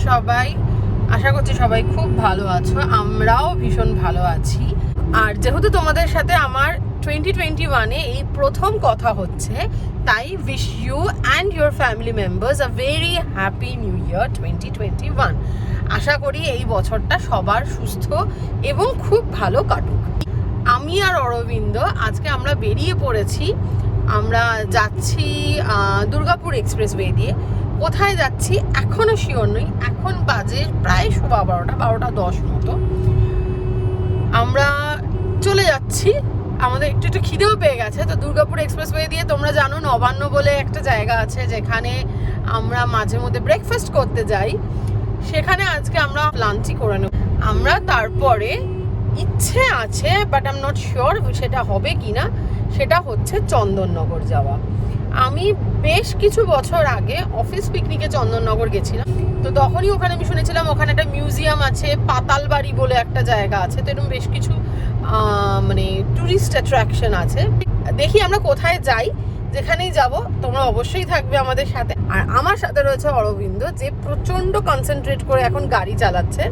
সবাই? আশা করছি সবাই খুব ভালো আছো, আমরাও ভীষণ ভালো আছি। আর যেহেতু তোমাদের সাথে আমার 2021-এ এই প্রথম কথা হচ্ছে, তাই wish you and your family members a very happy new year 2021। আশা করি এই বছরটা সবার সুস্থ এবং খুব ভালো কাটুক। আমি আর অরবিন্দ আজকে আমরা বেরিয়ে পড়েছি। আমরা যাচ্ছি দুর্গাপুর এক্সপ্রেসওয়ে দিয়ে। কোথায় যাচ্ছি এখনও শিওর নই। এখন বাজে প্রায় 12:10 মতো। আমরা চলে যাচ্ছি, আমাদের একটু একটু খিদেও পেয়ে গেছে। তো দুর্গাপুর এক্সপ্রেসওয়ে দিয়ে তোমরা জানো নবান্ন বলে একটা জায়গা আছে যেখানে আমরা মাঝে মধ্যে ব্রেকফাস্ট করতে যাই। সেখানে আজকে আমরা লাঞ্চই করে নেব। আমরা তারপরে ইচ্ছে আছে, but I am not sure সেটা হবে কি না, সেটা হচ্ছে চন্দননগর যাওয়া। আমি বেশ কিছু বছর আগে অফিস পিকনিকে চন্দননগর গেছিলাম। তো তখনই ওখানে আমি শুনেছিলাম ওখানে একটা মিউজিয়াম আছে, পাতালবাড়ি বলে একটা জায়গা আছে। তো এরকম বেশ কিছু মানে ট্যুরিস্ট অ্যাট্রাকশন আছে। দেখি আমরা কোথায় যাই। যেখানেই যাব তোমরা অবশ্যই থাকবে আমাদের সাথে। আর আমার সাথে রয়েছে অরবিন্দ, যে প্রচণ্ড কনসেন্ট্রেট করে এখন গাড়ি চালাচ্ছে,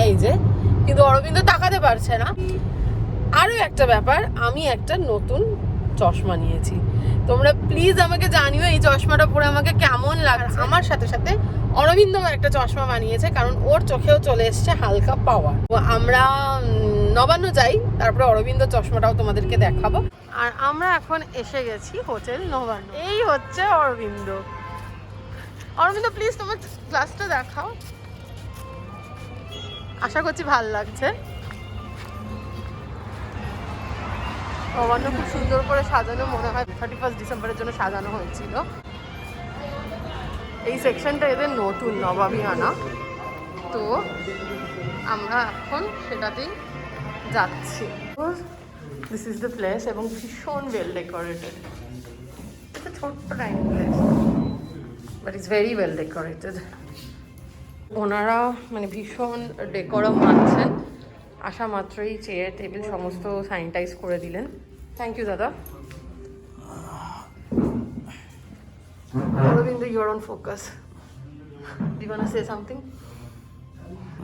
এই যে। কিন্তু অরবিন্দ তাকাতে পারছে না। আরও একটা ব্যাপার, আমি একটা নতুন চশমা নিয়েছি। তোমরা প্লিজ আমাকে জানিও এই চশমাটা পরে আমাকে কেমন লাগছে। আমার সাথে সাথে অরবিন্দ একটা চশমা বানিয়েছে, কারণ ওর চোখেও চলে এসছে হালকা পাওয়ার। আমরা নবান্ন যাই, তারপরে অরবিন্দ চশমাটাও তোমাদেরকে দেখাবো। আর আমরা এখন এসে গেছি হোটেল নবান্ন। এই হচ্ছে অরবিন্দ। অরবিন্দ প্লিজ তোমার গ্লাসটা দেখাও। আশা করছি ভাল লাগছে। নবান্ন খুব সুন্দর করে সাজানো, মনে হয় 31 ডিসেম্বরের জন্য সাজানো হয়েছিল। এই সেকশনটা এদের নতুন নবাবী আনা, তো আমরা এখন সেটাতেই যাচ্ছি। দিস ইজ দ্য প্লেস, এবং ভীষণ ওয়েল ডেকোরেটেড। এটা ছোট্ট time place, but it's very well decorated. ওনারা মানে ভীষণ ডেকোরাম মানছেন। আসা মাত্রই চেয়ার টেবিল সমস্ত স্যানিটাইজ করে দিলেন। থ্যাংক ইউ দাদা। Aravind, you're on focus. Do you want to say something?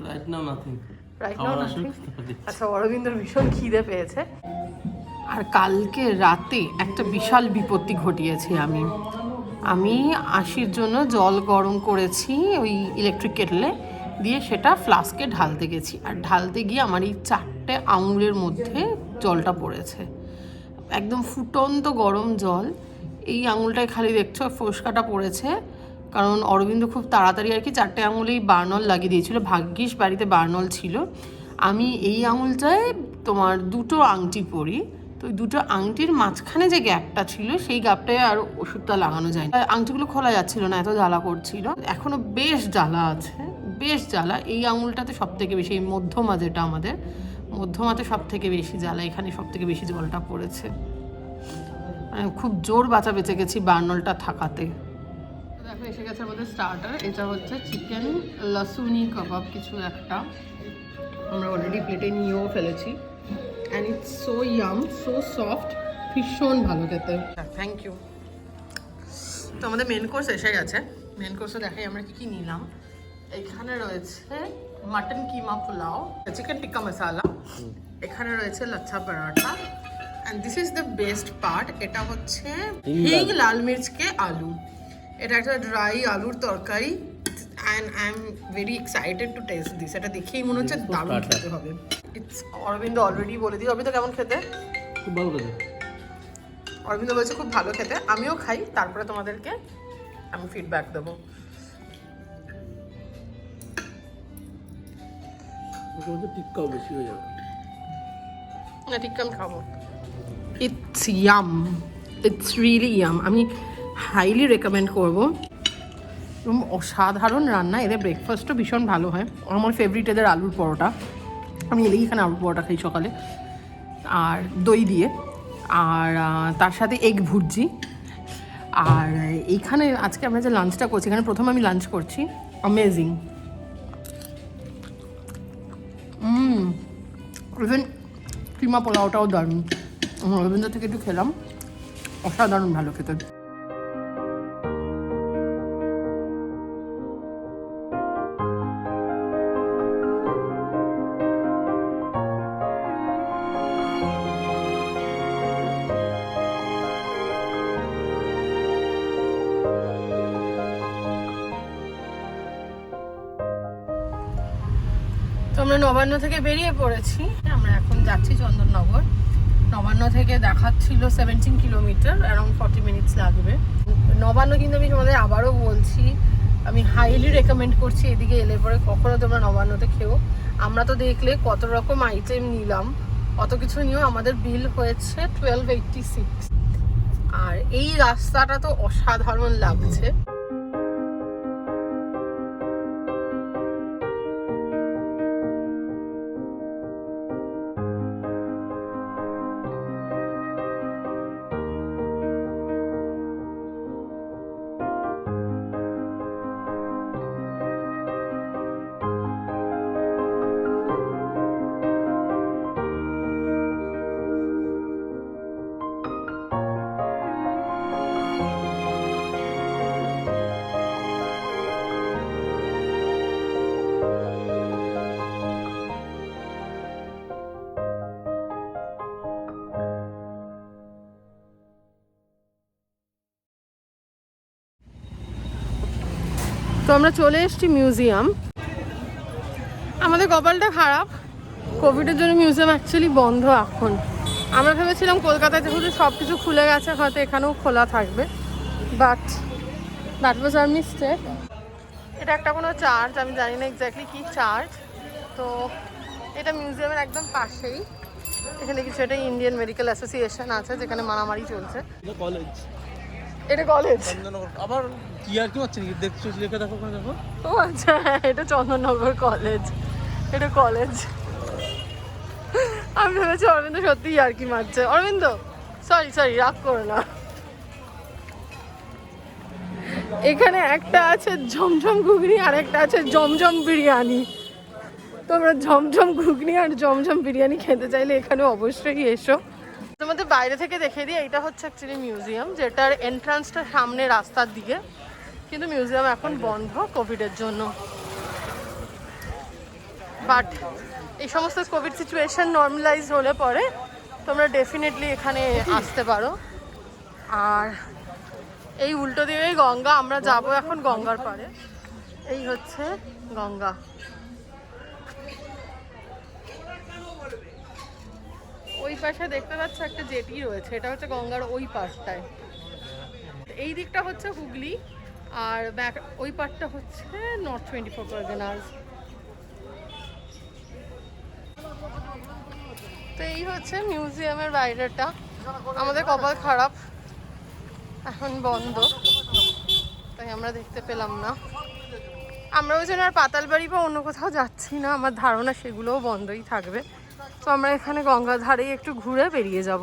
Right now nothing. Right now nothing? আচ্ছা, অরবিন্দর ভীষণ খিদে পেয়েছে। আর কালকে রাতে একটা বিশাল বিপত্তি ঘটিয়েছি আমি আশির জন্য জল গরম করেছি ওই ইলেকট্রিক কেটলে দিয়ে, সেটা ফ্লাস্কে ঢালতে গেছি। আর ঢালতে গিয়ে আমার এই 4টে আঙুলের মধ্যে জলটা পড়েছে, একদম ফুটন্ত গরম জল। এই আঙুলটায় খালি দেখছো ফোসকাটা পড়েছে, কারণ অরবিন্দ খুব তাড়াতাড়ি আর কি 4টে আঙুলেই বার্নল লাগিয়ে দিয়েছিল। ভাগ্যিস বাড়িতে বার্নল ছিল। আমি এই আঙুলটায় তোমার 2টো আংটি পরি, তো ওই 2টো আংটির মাঝখানে যে গ্যাপটা ছিল সেই গ্যাপটায় আর ওষুধটা লাগানো যায় না। আংটিগুলো খোলা যাচ্ছিল না, এত জ্বালা করছিল। এখনো বেশ জ্বালা আছে, বেশ জ্বালা। এই আঙুলটাতে সব থেকে বেশি, এই মধ্যমা যেটা আমাদের, মধ্যমাতে সব থেকে বেশি জ্বালা। এখানে সব থেকে বেশি জলটা পড়েছে, মানে খুব জোর বাঁচা বেঁচে গেছি বার্নলটা থাকাতে। দেখো এসে গেছে আমাদের স্টার্টার। এটা হচ্ছে চিকেন লাসুনি কাবাব কিছু একটা, আমরা অলরেডি প্লেটে নিয়েও ফেলেছি। And it's so yum, so soft, ভীষণ ভালো খেতে। Thank you. তো আমাদের মেন কোর্স এসে গেছে। মেন কোর্সে দেখাই আমরা কী কী নিলাম। এখানে রয়েছে মাটন কিমা পোলাও, চিকেন টিক্কা মশালা, এখানে রয়েছে lachha paratha, and this is the best part. এটা হচ্ছে হিং লাল মির্চকে আলু। এটা একটা ড্রাই আলুর তরকারি, and I am very excited to test this. এটা দেখেই মনে হচ্ছে দারুণ খেতে হবে। ইটস অরবিন্দ অলরেডি বলে দিই। অরবিন্দ কেমন খেতে? খুব ভালো খেতে। অরবিন্দ বলছে খুব ভালো খেতে। আমিও খাই, তারপরে তোমাদেরকে আমি ফিডব্যাক দেবো। টিক্কাও বেশি হয়ে যাবে না, টিক্কা আমি খাবো। It's yum, it's really yum. আমি হাইলি রেকমেন্ড করবো। অসাধারণ রান্না। এদের ব্রেকফাস্টও ভীষণ ভালো হয়। আমার ফেভারিট এদের আলুর পরোটা। আমি এলেই এখানে আলুর পরোটা খাই সকালে, আর দই দিয়ে, আর তার সাথে এগ ভুর্জি। আর এইখানে আজকে আমরা যে লাঞ্চটা করছি, এখানে প্রথমে আমি লাঞ্চ করছি। অ্যামেজিং। ইভেন কিমা পোলাওটাও দারুণ। রবীন্দ্র থেকে একটু খেলাম, অসাধারণ ভালো খেতে। আমরা নবান্ন থেকে বেরিয়ে পড়েছি, আমরা এখন যাচ্ছি চন্দননগর। নবান্ন থেকে দেখাচ্ছিল 17 কিলোমিটার, অ্যারাউন্ড 40 মিনিটস লাগবে। নবান্ন কিন্তু আমি তোমাদের আবারও বলছি, আমি হাইলি রেকমেন্ড করছি এদিকে এলে পরে কখনো তোমরা নবান্নতে খেও। আমরা তো দেখলে কত রকম আইটেম নিলাম, অত কিছু নিয়েও আমাদের বিল হয়েছে 1286। আর এই রাস্তাটা তো অসাধারণ লাগছে। তো আমরা চলে এসেছি মিউজিয়াম। আমাদের কপালটা খারাপ, কোভিডের জন্য মিউজিয়াম অ্যাকচুয়ালি বন্ধ এখন। আমরা ভেবেছিলাম কলকাতায় যেহেতু সব কিছু খুলে গেছে হয়তো এখানেও খোলা থাকবে, but that was a mistake. এটা একটা কোনো চার্চ, আমি জানি না এক্স্যাক্টলি কী চার্চ। তো এটা মিউজিয়ামের একদম পাশেই। এখানে কিছু একটা ইন্ডিয়ান মেডিকেল অ্যাসোসিয়েশন আছে যেখানে মারামারি চলছে। কলেজ, এটা কলেজ আবার কি আর কি হচ্ছে নাকি? দেখছো লেখা দেখো, ওখানে দেখো। ও আচ্ছা, এটা চন্দননগর কলেজ, এটা কলেজ। আমি ভেবেছি অরবিন্দ সত্যিই আর কি মারছে। অরবিন্দ সরি রাগ করো না। এখানে একটা আছে ঝমঝম ঘুগনি আর একটা আছে জমজম বিরিয়ানি। তোমরা ঝমঝম ঘুগনি আর জমজম বিরিয়ানি খেতে চাইলে এখানে অবশ্যই এসো। তোমাদের বাইরে থেকে দেখিয়ে দিই, এটা হচ্ছে অ্যাকচুয়ালি মিউজিয়াম, যেটার এন্ট্রান্সটা সামনে রাস্তার দিকে, কিন্তু মিউজিয়াম এখন বন্ধ কোভিডের জন্য। বাট এই সমস্ত কোভিড সিচুয়েশন নর্মালাইজ হলে পরে তোমরা ডেফিনেটলি এখানে আসতে পারো। আর এই উল্টো দিকেই গঙ্গা, আমরা যাব এখন গঙ্গার পাড়ে। এই হচ্ছে গঙ্গা। ওই পাশে দেখতে পাচ্ছ একটা জেটি রয়েছে, এটা হচ্ছে গঙ্গার ওই পাশটায়। এই দিকটা হচ্ছে হুগলি আর ব্যাক ওই পাশটা হচ্ছে নর্থ 24 পরগনাস। তো এই হচ্ছে মিউজিয়ামের বাইরেটা। আমাদের কপাল খারাপ, এখন বন্ধ, তাই আমরা দেখতে পেলাম না। আমরা ওই জন্য আর পাতালবাড়ি বা অন্য কোথাও যাচ্ছি না, আমার ধারণা সেগুলোও বন্ধই থাকবে। তো আমরা এখানে গঙ্গার ধারেই একটু ঘুরে বেরিয়ে যাব।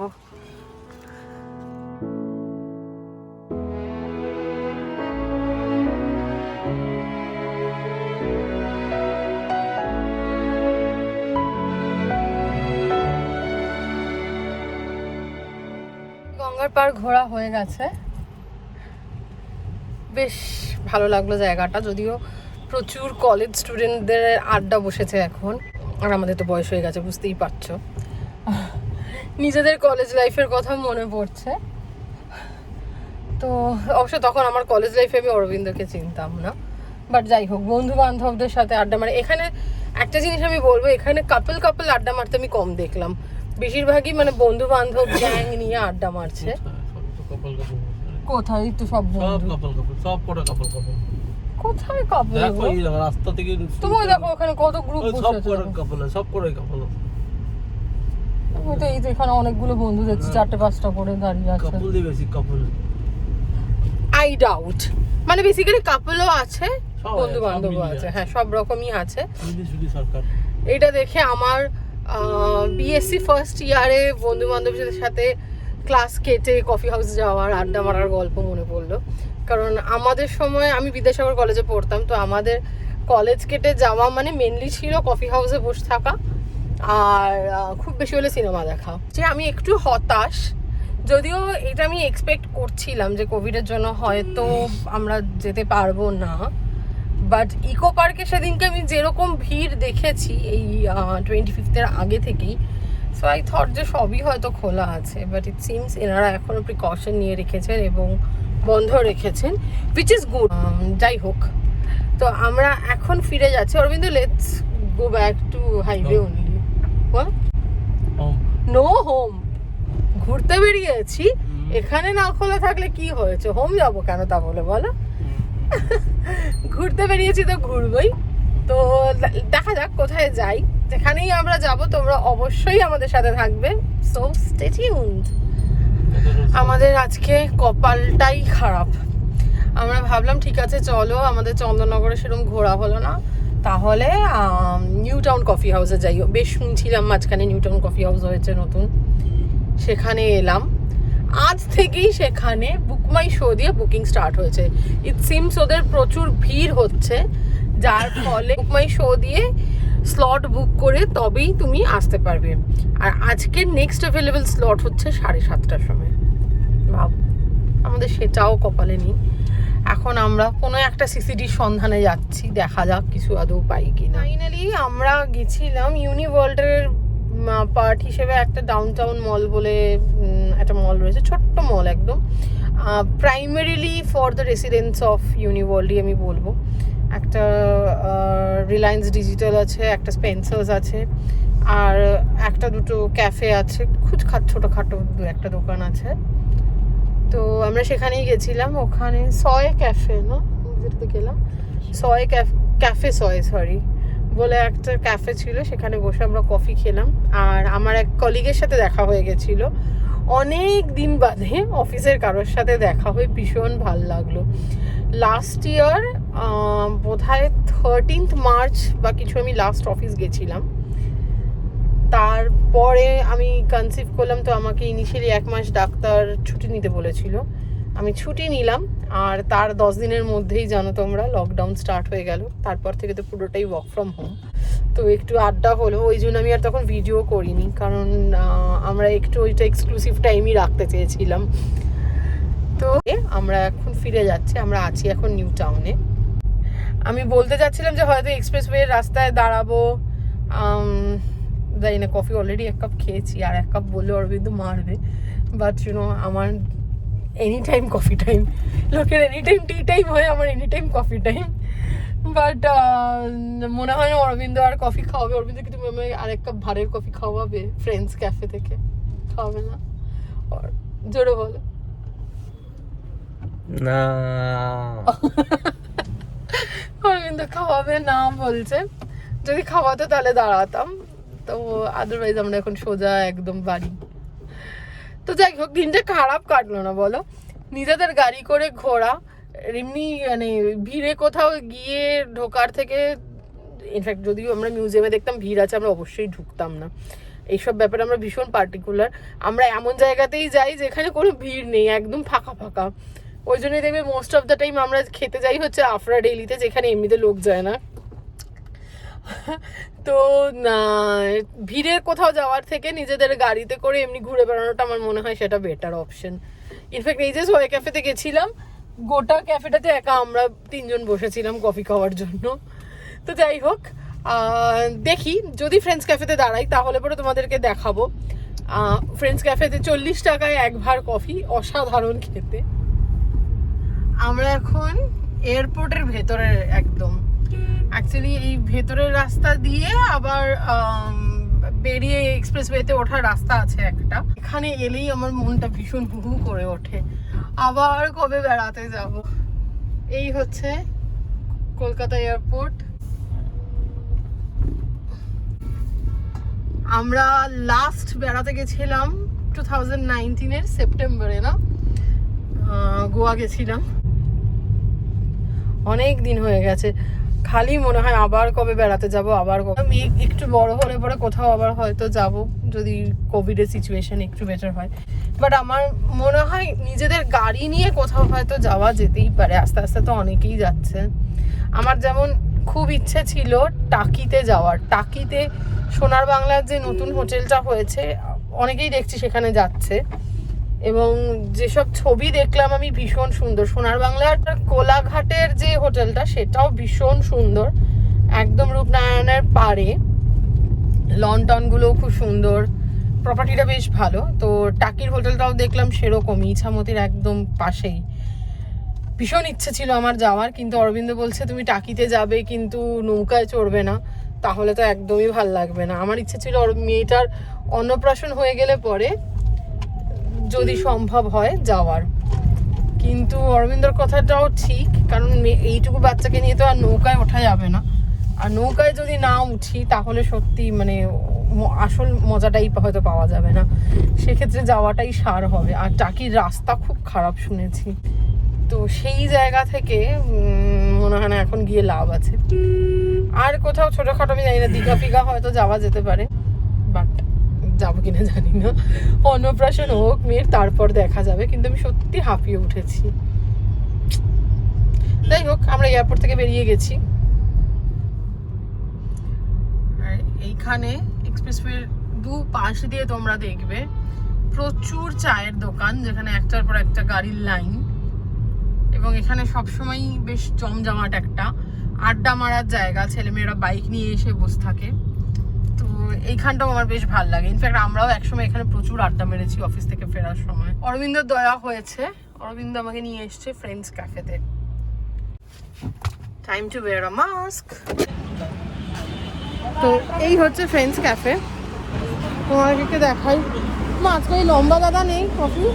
গঙ্গার পাড় ঘোরা হয়ে গেছে, বেশ ভালো লাগলো জায়গাটা। যদিও প্রচুর কলেজ স্টুডেন্টদের আড্ডা বসেছে এখন, আর আমাদের তো বয়স হয়ে গেছে, বুঝতেই পারছো। নিজেদের কলেজ লাইফের কথা মনে পড়ছে। তো অবশ্য তখন আমার কলেজ লাইফে আমি অরবিন্দকে চিনতাম না, বাট যাই হোক, বন্ধু বান্ধবদের সাথে আড্ডা মারে। এখানে একটা জিনিস আমি বলবো, এখানে কাপল আড্ডা মারতে আমি কম দেখলাম, বেশিরভাগই মানে বন্ধু বান্ধব গ্যাং নিয়ে আড্ডা মারছে। কোথায় তো সব সব কটা কাপল কোথায় কাপল? দেখো এই রাস্তা থেকে তুমি দেখো ওখানে কত গ্রুপ বসে আছে, সব কটাই কাপল। ওই তো এই তো এখানে অনেকগুলো বন্ধু দেখছি, 4-5টা করে দাঁড়িয়ে আছে। কাপল দিয়ে বেশি কাপল, আই ডাউট, মানে বেসিক্যালি কাপলও আছে, বন্ধু বান্ধবও আছে, হ্যাঁ সব রকমই আছে। সরকার এটা দেখে আমার বিএসসি ফার্স্ট ইয়ারে বন্ধু বান্ধবদের সাথে ক্লাস কেটে কফি হাউস যাওয়ার আড্ডা মারার গল্প মনে পড়লো। কারণ আমাদের সময় আমি বিদ্যাসাগর কলেজে পড়তাম, তো আমাদের কলেজ কেটে যাওয়া মানে মেনলি ছিল কফি হাউসে বসে থাকা আর খুব বেশি হলে সিনেমা দেখা। যে আমি একটু হতাশ, যদিও এটা আমি এক্সপেক্ট করছিলাম যে কোভিডের জন্য হয়তো আমরা যেতে পারবো না, বাট ইকো পার্কে সেদিনকে আমি যেরকম ভিড় দেখেছি এই 25 আগে থেকেই, সো আই থট যে সবই হয়তো খোলা আছে, বাট ইট সিমস এনারা এখনও প্রিকশন নিয়ে রেখেছেন এবং বন্ধ রেখেছেন, উইচ ইজ গুড। যাই হোক, তো আমরা এখন ফিরে যাচ্ছি। Aurobindo let's go back to highway No. only. What? No home. ঘুরতে বেরিয়েছি, এখানে না খোলা থাকলে কি হয়েছে, হোম যাবো কেন তা বলে বলো? ঘুরতে বেরিয়েছি তো ঘুরবই, তো দেখা যাক কোথায় যাই। যেখানেই আমরা যাব তোমরা অবশ্যই আমাদের সাথে থাকবে, সো স্টে টিউনড। আমাদের আজকে কপালটাই খারাপ। আমরা ভাবলাম ঠিক আছে চলো, আমাদের চন্দননগরে সেরকম ঘোরা হলো না, তাহলে নিউ টাউন কফি হাউসে যাই। বেশ শুনছিলাম মাঝখানে নিউ টাউন কফি হাউস হয়েছে নতুন, সেখানে এলাম। আজ থেকেই সেখানে বুক মাই শো দিয়ে বুকিং স্টার্ট হয়েছে। ইট সিমস ওদের প্রচুর ভিড় হচ্ছে, যার ফলে বুক মাই শো দিয়ে স্লট বুক করে তবেই তুমি আসতে পারবে। আর আজকের নেক্সট অ্যাভেলেবেল স্লট হচ্ছে 7:30টার সময়। ভাব, আমাদের সেটাও কপালে নেই। এখন আমরা কোনো একটা সিসিডির সন্ধানে যাচ্ছি, দেখা যাক কিছু আদৌ পাই কিনা। ফাইনালি আমরা গেছিলাম ইউনিওয়ার্ল্ডের পার্ট হিসেবে একটা ডাউনটাউন মল বলে একটা মল রয়েছে, ছোট্ট মল একদম, primarily for the residents of ইউনিওয়ার্ল্ডই আমি বলবো। একটা রিলায়েন্স ডিজিটাল আছে, একটা স্পেন্সার্স আছে, আর একটা দুটো ক্যাফে আছে, ছোটোখাটো দু একটা দোকান আছে। তো আমরা সেখানেই গেছিলাম, ওখানে সয় ক্যাফে না যেটাতে গেলাম, ক্যাফে সরি বলে একটা ক্যাফে ছিল, সেখানে বসে আমরা কফি খেলাম। আর আমার এক কলিগের সাথে দেখা হয়ে গেছিল, অনেক দিন বাদে অফিসের কারোর সাথে দেখা হয়ে ভীষণ ভাল লাগলো। লাস্ট ইয়ার বোধহয় 13th মার্চ বা কিছু আমি লাস্ট অফিস গেছিলাম। তারপরে আমি কনসিভ করলাম, তো আমাকে ইনিশিয়ালি 1 মাস ডাক্তার ছুটি নিতে বলেছিল, আমি ছুটি নিলাম। আর তার 10 দিনের মধ্যেই জানো তোমরা লকডাউন স্টার্ট হয়ে গেল। তারপর থেকে তো পুরোটাই ওয়ার্ক ফ্রম হোম। তো একটু আড্ডা হলো, ওই জন্য আমি আর তখন ভিডিও করিনি, কারণ আমরা একটু ওইটা এক্সক্লুসিভ টাইমই রাখতে চেয়েছিলাম। তো আমরা এখন ফিরে যাচ্ছি, আমরা আছি এখন নিউ টাউনে। আমি বলতে চাচ্ছিলাম যে হয়তো এক্সপ্রেসওয়ের রাস্তায় দাঁড়াবো, জানি না, কফি অলরেডি 1 কাপ খেয়েছি, আর 1 কাপ বললে অরবিন্দ মারবে, বাট ইউনো আমার এনি টাইম কফি টাইম। লোকের এনি টাইম টি টাইম হয়, আমার any time coffee time. But মনে হয় না অরবিন্দ আর কফি খাওয়াবে। অরবিন্দ কি তুমি আমায় আর 1 কাপ ভারের কফি খাওয়াবে ফ্রেন্ডস ক্যাফে থেকে? খাওয়াবে না? জোরে বলো না। অরবিন্দ খাওয়াবে না বলছে, যদি খাওয়াতো তাহলে দাঁড়াতাম, তো আদারওয়াইজ আমরা এখন সোজা একদম বাড়ি। তো যাই হোক, দিনটা খারাপ কাটলো না বলো, নিজেদের গাড়ি করে ঘোরা, এমনি মানে ভিড়ে কোথাও গিয়ে ঢোকার থেকে, ইনফ্যাক্ট যদিও আমরা মিউজিয়ামে দেখতাম ভিড় আছে, আমরা অবশ্যই ঢুকতাম না। এইসব ব্যাপারে আমরা ভীষণ পার্টিকুলার। আমরা এমন জায়গাতেই যাই যেখানে কোনো ভিড় নেই, একদম ফাঁকা ফাঁকা। ওই জন্যই দেখবে মোস্ট অফ দ্য টাইম আমরা খেতে যাই হচ্ছে আফরা ডেইলিতে, যেখানে এমনিতে লোক যায় না। তো ভিড়ের কোথাও যাওয়ার থেকে নিজেদের গাড়িতে করে এমনি ঘুরে বেড়ানোটা আমার মনে হয় সেটা বেটার অপশন। ইনফ্যাক্ট এই যে সোয়া ক্যাফেতে গেছিলাম, গোটা ক্যাফেটাতে একা আমরা 3 জন বসেছিলাম কফি খাওয়ার জন্য। তো যাই হোক, দেখি যদি ফ্রেন্ডস ক্যাফেতে দাঁড়াই তাহলে পরে তোমাদেরকে দেখাবো। ফ্রেন্ডস ক্যাফেতে 40 টাকায় 1 ভার কফি, অসাধারণ খেতে। আমরা এখন এয়ারপোর্টের ভেতরে একদম, অ্যাকচুয়ালি এই ভেতরের রাস্তা দিয়ে আবার বেরিয়ে এক্সপ্রেসওয়েতে ওঠার রাস্তা আছে একটা। এখানে এলেই আমার মনটা ভীষণ হু হু করে ওঠে, আবার কবে বেড়াতে যাব। এই হচ্ছে কলকাতা এয়ারপোর্ট। আমরা লাস্ট বেড়াতে গেছিলাম 2019-এর সেপ্টেম্বরে, না গোয়া গেছিলাম। অনেক দিন হয়ে গেছে, খালি মনে হয় আবার কবে বেড়াতে যাব, আবার আমি একটু বড় হলে পরে কোথাও আবার হয়তো যাব, যদি কোভিডের সিচুয়েশন একটু বেটার হয়। বাট আমার মনে হয় নিজেদের গাড়ি নিয়ে কোথাও হয়তো যাওয়া যেতেই পারে, আস্তে আস্তে তো অনেকেই যাচ্ছে। আমার যেমন খুব ইচ্ছে ছিল টাকিতে যাওয়ার। টাকিতে সোনার বাংলার যে নতুন হোটেলটা হয়েছে, অনেকেই দেখছি সেখানে যাচ্ছে, এবং যেসব ছবি দেখলাম আমি ভীষণ সুন্দর। সোনার বাংলার কোলাঘাটের যে হোটেলটা সেটাও ভীষণ সুন্দর, একদম রূপনারায়ণের পাড়ে, লন টনগুলোও খুব সুন্দর, প্রপার্টিটা বেশ ভালো। তো টাকির হোটেলটাও দেখলাম সেরকমই, ইছামতির একদম পাশেই। ভীষণ ইচ্ছে ছিল আমার যাওয়ার, কিন্তু অরবিন্দ বলছে তুমি টাকিতে যাবে কিন্তু নৌকায় চড়বে না। তাহলে তো একদমই ভাল লাগবে না। আমার ইচ্ছে ছিল ওর মেয়েটার অন্নপ্রাশন হয়ে গেলে পরে যদি সম্ভব হয় যাওয়ার, কিন্তু অরবিন্দর কথাটাও ঠিক, কারণ এইটুকু বাচ্চাকে নিয়ে তো আর নৌকায় ওঠা যাবে না, আর নৌকায় যদি না উঠি তাহলে সত্যি মানে আসল মজাটাই হয়তো পাওয়া যাবে না, সেক্ষেত্রে যাওয়াটাই সার হবে। আর টাকির রাস্তা খুব খারাপ শুনেছি, তো সেই জায়গা থেকে মনে হয় না এখন গিয়ে লাভ আছে। আর কোথাও ছোটোখাটো আমি জানি না, দীঘা ফিঘা হয়তো যাওয়া যেতে পারে, বাট যাবো কিনা জানি না। অন্নপ্রাশন হোক মেয়ের, তারপর দেখা যাবে। কিন্তু আমি সত্যি হাঁপিয়ে উঠেছি। যাই হোক, আমরা এয়ারপোর্ট থেকে বেরিয়ে গেছি। আর এইখানে এক্সপ্রেসওয়ের দু পাশ দিয়ে তোমরা দেখবে প্রচুর চায়ের দোকান, যেখানে একটার পর একটা গাড়ির লাইন, এবং এখানে সবসময় বেশ জমজমাট একটা আড্ডা মারার জায়গা, ছেলেমেয়েরা বাইক নিয়ে এসে বসে থাকে। তো এইখানটাও আমার বেশ ভালো লাগে। ইনফ্যাক্ট আমরাও একসময় এখানে প্রচুর আড্ডা মেরেছি অফিস থেকে ফেরার সময়। অরবিন্দর দয়া হয়েছে, অরবিন্দ আমাকে নিয়ে এসছে ফ্রেন্ডস ক্যাফেতে। Time to wire a mask. তো এই হচ্ছে ফ্রেন্ডস ক্যাফে, তোমাদেরকে দেখাই। আজকে ওই লম্বা দাদা নেই কফি,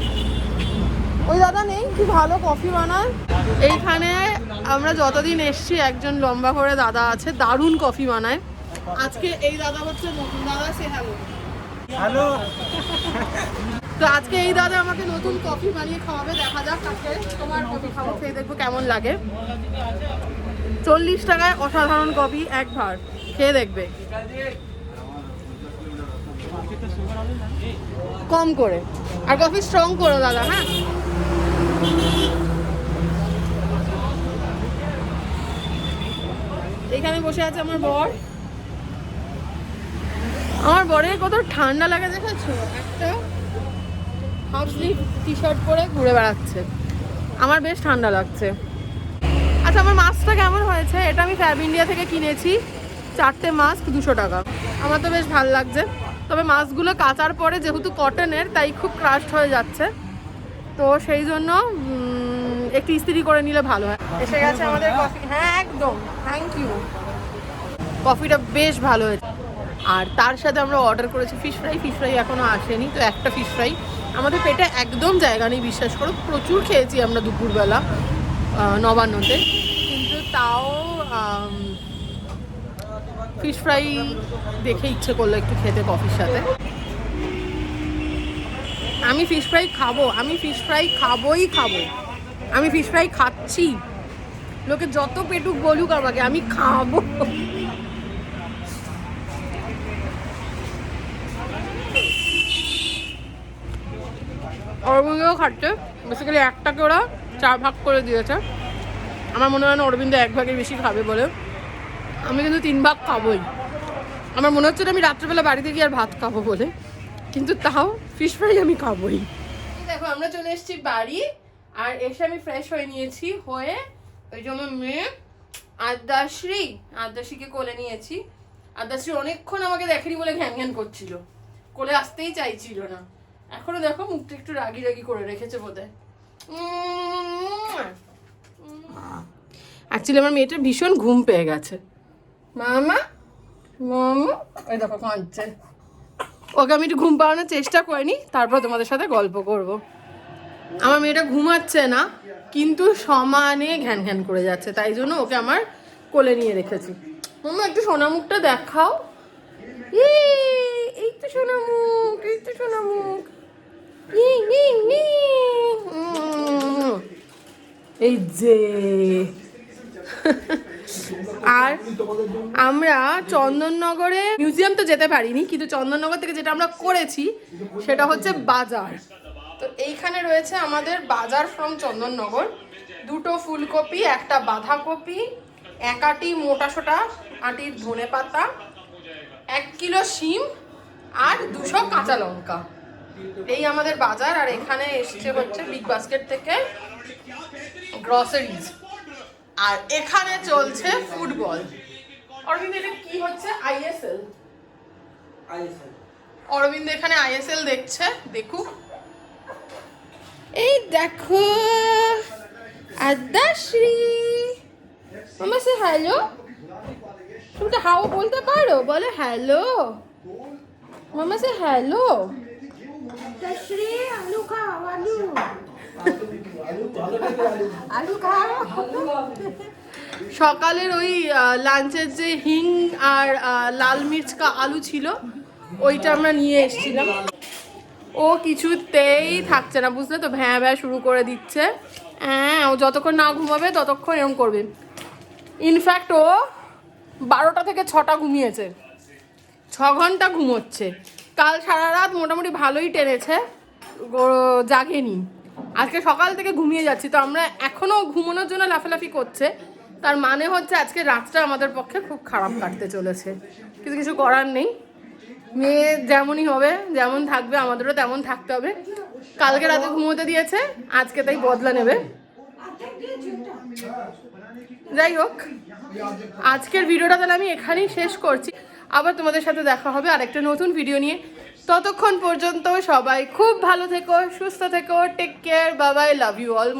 ওই দাদা নেই, কি ভালো কফি বানায়। এইখানে আমরা যতদিন এসছি একজন লম্বা করে দাদা আছে, দারুণ কফি বানায়। আজকে এই দাদা হচ্ছে নতুন দাদা, সে হ্যালো হ্যালো। তো আজকে এই দাদা আমাকে নতুন কফি বানিয়ে খাওয়াবে, দেখা যাক আজকে তোমার কফি খাবো, খেয়ে দেখবো কেমন লাগে। 40 টাকায় অসাধারণ কফি, এক ভার খেয়ে দেখবে, কম করে। আর কফি স্ট্রং করো দাদা, হ্যাঁ। এখানে বসে আছে আমার বর। আমার বরের কত ঠান্ডা লাগে দেখেছো, একটা হাফ স্লিভ টি শার্ট পরে ঘুরে বেড়াচ্ছে, আমার বেশ ঠান্ডা লাগছে। আচ্ছা, আমার মাস্কটা কেমন হয়েছে? এটা আমি ফ্যাব ইন্ডিয়া থেকে কিনেছি, 4টে মাস্ক 200 টাকা। আমার তো বেশ ভালো লাগছে, তবে মাস্কগুলো কাচার পরে যেহেতু কটনের, তাই খুব ক্রাশড হয়ে যাচ্ছে, তো সেই জন্য একটু ইস্ত্রি করে নিলে ভালো হয়। এসে গেছে আমাদের কফি, হ্যাঁ একদম, থ্যাংক ইউ। কফিটা বেশ ভালো হয়েছে। আর তার সাথে আমরা অর্ডার করেছি ফিশ ফ্রাই। ফিশ ফ্রাই এখনও আসেনি, তো একটা ফিশ ফ্রাই। আমাদের পেটে একদম জায়গা নেই, বিশ্বাস করো, প্রচুর খেয়েছি আমরা দুপুরবেলা নবান্নতে, কিন্তু তাও ফিশ ফ্রাই দেখে ইচ্ছে করলো একটু খেতে কফির সাথে। আমি ফিশ ফ্রাই খাবো, আমি ফিশ ফ্রাই খাবোই খাবো, আমি ফিশ ফ্রাই খাচ্ছি, লোকে যত পেটুক বলুক আমাকে, আমি খাবো। অরবিন্দও খাচ্ছে, বেসিক্যালি একটাকে ওরা 4 ভাগ করে দিয়েছে। আমার মনে হয় না অরবিন্দ 1 ভাগের বেশি খাবে বলে, আমি কিন্তু 3 ভাগ খাবোই। আমার মনে হচ্ছে না আমি রাত্রেবেলা বাড়িতে গিয়ে আর ভাত খাবো বলে, কিন্তু তাও ফিশ ফ্রাই আমি খাবোই। দেখো আমরা চলে এসেছি বাড়ি, আর এসে আমি ফ্রেশ হয়ে নিয়েছি, হয়ে ওই যে আমার মেয়ে আদ্যাশ্রীকে কোলে নিয়েছি। আদ্যাশ্রী অনেকক্ষণ আমাকে দেখেনি বলে ঘ্যান ঘ্যান করছিল, কোলে আসতেই চাইছিল না। এখনো দেখো মুখটা একটু রাগি রাগি করে রেখেছে বোধহয়। অ্যাকচুয়ালি আমার মেয়েটার ভীষণ ঘুম পেয়ে গেছে। মামা মামা ওই দেখো কাঁদছে, ওকে আমি একটু ঘুম পাড়ানোর চেষ্টা করিনি, তারপর তোমাদের সাথে গল্প করব। আমার মেয়েটা ঘুমাচ্ছে না, কিন্তু সমানে ঘ্যান ঘ্যান করে যাচ্ছে, তাই জন্য ওকে আমার কোলে নিয়ে রেখেছি। মামা একটু সোনামুখটা দেখাও, এই তো সোনামুখ, এই তো সোনামুখ, এই যে। আর আমরা চন্দননগরে মিউজিয়াম তো যেতে পারিনি, কিন্তু চন্দননগর থেকে যেটা আমরা করেছি সেটা হচ্ছে বাজার। তো এইখানে রয়েছে আমাদের বাজার ফ্রম চন্দননগর। 2টো ফুলকপি, 1টা বাঁধাকপি, 1 আঁটি মোটাসোটা আঁটির ধনে পাতা, 1 কিলো শিম, আর 200 কাঁচা লঙ্কা। এই আমাদের বাজার। আর এখানে এসছে হচ্ছে বিগ বাস্কেট থেকে গ্রসারিজ। আর এখানে চলছে ফুটবল। অরবিন্দ এটা কি হচ্ছে? আইএসএল। অরবিন্দ এখানে আইএসএল দেখছে, দেখুক। এই দেখো আদ্যাশ্রী, মামা সে হ্যালো, তুমি তো হাও বলতে পারো, বলে হ্যালো মামা, সে হ্যালো। আলু খাও, আলু আলু খাও। সকালের ওই লাঞ্চের যে হিং আর লাল মির্চ আলু ছিল, ওইটা আমরা নিয়ে এসেছিলাম। ও কিছুতেই থাকছে না, বুঝলে তো, ভ্যাঁ ভ্যাঁ শুরু করে দিচ্ছে। হ্যাঁ, ও যতক্ষণ না ঘুমাবে ততক্ষণ এরকম করবে। ইনফ্যাক্ট ও 12টা থেকে 6টা ঘুমিয়েছে, 6 ঘন্টা ঘুমোচ্ছে। কাল সারা রাত মোটামুটি ভালোই টেনেছে, জাগেনি। আজকে সকাল থেকে ঘুমিয়ে যাচ্ছি, তো আমরা এখনও ঘুমানোর জন্য লাফালাফি করছে। তার মানে হচ্ছে আজকে রাতটা আমাদের পক্ষে খুব খারাপ কাটতে চলেছে, কিন্তু কিছু করার নেই। মেয়ে যেমনই হবে, যেমন থাকবে, আমাদেরও তেমন থাকতে হবে। কালকে রাতে ঘুমোতে দিয়েছে, আজকে তাই বদলা নেবে। যাই হোক, আজকের ভিডিওটা তাহলে আমি এখানেই শেষ করছি। আবার তোমাদের সাথে দেখা হবে আরেকটা নতুন ভিডিও নিয়ে। ততক্ষণ পর্যন্ত সবাই খুব ভালো থেকো, সুস্থ থেকো, take care, bye bye, love you all.